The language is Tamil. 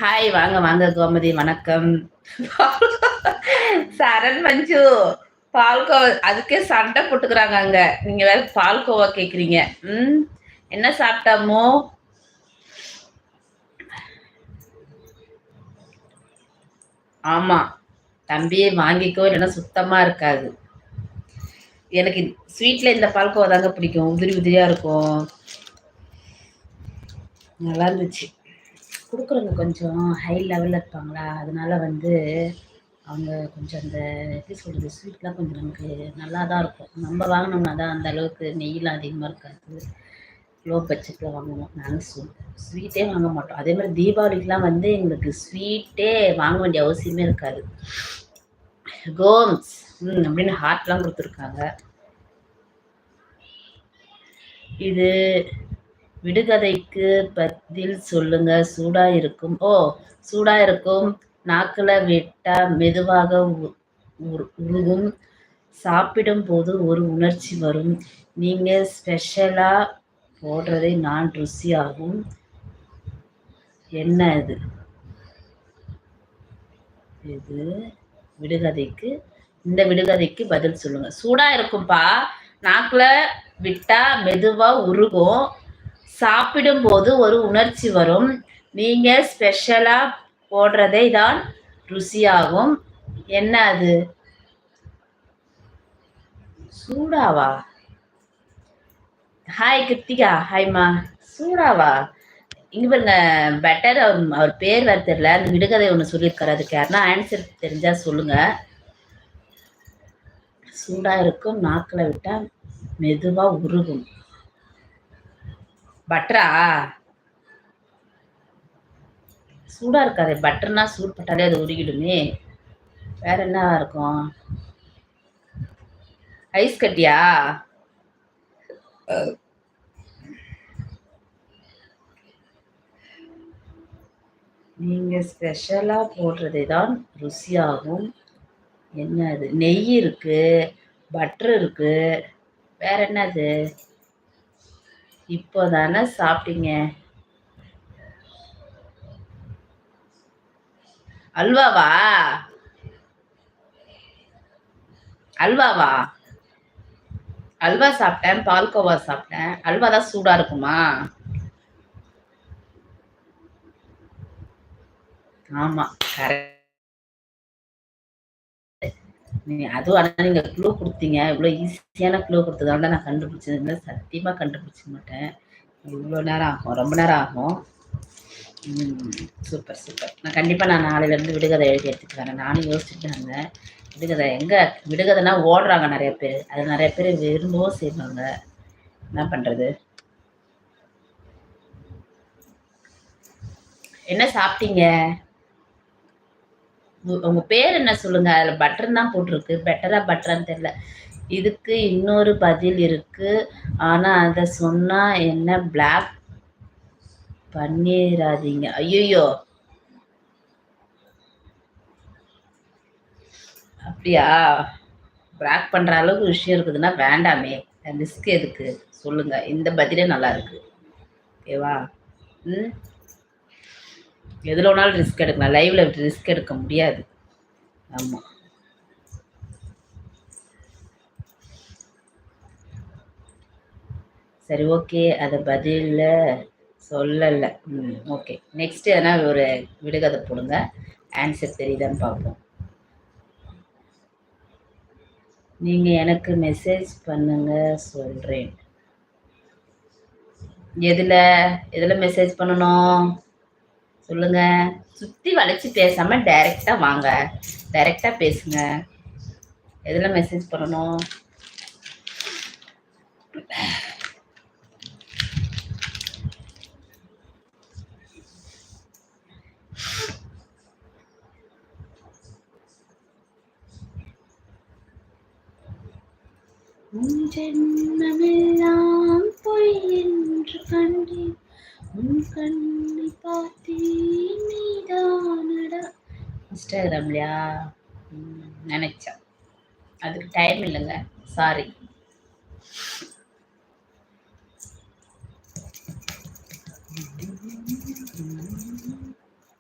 ஹாய் வாங்க வாங்க கோமதி வணக்கம். சரண் மஞ்சு பால்கோவா அதுக்கே சண்டை போட்டுக்கிறாங்க அங்க. நீங்க வேற பால்கோவா கேக்குறீங்க. என்ன சாப்பிட்டாமோ? ஆமா, தம்பியே வாங்கிக்கோ, இல்லைன்னா சுத்தமா இருக்காது. எனக்கு ஸ்வீட்ல இந்த பால்கோவா தாங்க பிடிக்கும். உதிரி உதிரியா இருக்கும், நல்லா இருந்துச்சு. கொடுக்குறவங்க கொஞ்சம் ஹை லெவலில் இருப்பாங்களா, அதனால வந்து அவங்க கொஞ்சம் அந்த எப்படி சொல்கிறது, ஸ்வீட்லாம் கொஞ்சம் நமக்கு நல்லா தான் இருக்கும். நம்ம வாங்கினோம்னா தான் அந்த அளவுக்கு நெய்யெலாம் அதிகமாக இருக்காது. லோ பட்ஜெட்டில் வாங்குவோம். நாங்கள் ஸ்வீட்டே வாங்க மாட்டோம். அதே மாதிரி தீபாவளிக்கெலாம் வந்து எங்களுக்கு ஸ்வீட்டே வாங்க வேண்டிய அவசியமே இருக்காது. கோம்ஸ் அப்படின்னு ஹார்ட்லாம் கொடுத்துருக்காங்க. இது விடுகதைக்கு பதில் சொல்லுங்க. சூடா இருக்கும். சூடா இருக்கும், நாக்குல விட்டா மெதுவாக உருகும், சாப்பிடும் போது ஒரு உணர்ச்சி வரும், நீங்க ஸ்பெஷலா போடுறதை நான் ருசியாகும். என்ன இது? இது விடுகதைக்கு இந்த விடுகதைக்கு பதில் சொல்லுங்க. சூடா இருக்கும்பா, நாக்குல விட்டா மெதுவா உருகும், சாப்பிடும் போது ஒரு உணர்ச்சி வரும், நீங்க ஸ்பெஷலா போடுறதை தான் ருசியாகும். என்ன அது? சூடாவா? ஹாய் கிருத்திகா. ஹாய்மா. சூடாவா? இங்க பாருங்க, பெட்டர். அவர் பேர் வேறு தெரியல. அந்த விடுகதை ஒன்று சொல்லியிருக்காரு. அதுக்கு யாருன்னா ஆன்சர் தெரிஞ்சா சொல்லுங்க. சூடா இருக்கும், நாக்கில் விட்டா மெதுவா உருகும். பட்டரா? சூடா இருக்காது. பட்டர்னா சூடு பட்டாலே அது உருகிடுமே. வேற என்ன இருக்கும்? ஐஸ் கட்டியா? நீங்க ஸ்பெஷலா போடுறதை தான் ருசியாகும். என்ன அது? நெய் இருக்கு, பட்டர் இருக்கு, வேற என்னது? இப்போதானே சாப்பிட்டீங்க. அல்வாவா? அல்வாவா? அல்வா சாப்பிட்டேன், பால்கோவா சாப்பிட்டேன். அல்வா தான் சூடா இருக்குமா? ஆமா, கரெக்ட். அதுவும் ஆனால் நீங்கள் க்ளூ கொடுத்தீங்க. இவ்வளோ ஈஸியான க்ளூ கொடுத்ததால நான் கண்டுபிடிச்சது. சத்தியமாக கண்டுபிடிச்சிக்க மாட்டேன். இவ்வளோ நேரம் ஆகும், ரொம்ப நேரம் ஆகும். Super super. நான் கண்டிப்பாக நாளையிலேருந்து விடுகதை எழுதி எடுத்துட்டு வரேன். நானும் யோசிச்சுட்டு இருந்தேன், விடுகதை எங்கே விடுகதைனா ஓடுறாங்க நிறைய பேர். அது நிறைய பேர் விரும்பவும் செய்வாங்க. என்ன பண்ணுறது? என்ன சாப்பிட்டீங்க? உங்க பேர் என்ன சொல்லுங்க. அதுல பட்டர் தான் போட்டிருக்கு. பெட்டரா பட்டரான்னு தெரியல. இதுக்கு இன்னொரு பதில் இருக்கு, ஆனா அத சொன்னா என்ன பிளாக் பண்ணிராதீங்க. ஐயோ, அப்படியா? பிளாக் பண்ற அளவுக்கு விஷயம் இருக்குதுன்னா வேண்டாமே. ரிஸ்க் எதுக்கு சொல்லுங்க. இந்த பதிலே நல்லா இருக்கு. ஓகேவா? எதுல வேணாலும் ரிஸ்க் எடுக்கலாம், லைவ்ல ரிஸ்க் எடுக்க முடியாது. ஆமா, சரி ஓகே. அதை பதில சொல்லலை. ஓகே, நெக்ஸ்ட் எதனா ஒரு விடுகதை போடுங்க. ஆன்சர் தெரியுதான்னு பார்ப்போம். நீங்க எனக்கு மெசேஜ் பண்ணுங்க, சொல்றேன். எதுல மெசேஜ் பண்ணணும் சொல்லுங்க. சுத்தி வளைச்சு பேசாம டைரக்டா வாங்க, டைரக்டா பேசுங்க. எதுல மெசேஜ் பண்ணணும்? ஜென்மமெல்லாம் பொய் என்று கண்டேன், உன் கண்ணை பார்த்தேன் நீதானடா. இன்ஸ்டாகிராம்லையா? நினைச்சேன், அதுக்கு டைம் இல்லைங்க, சாரி.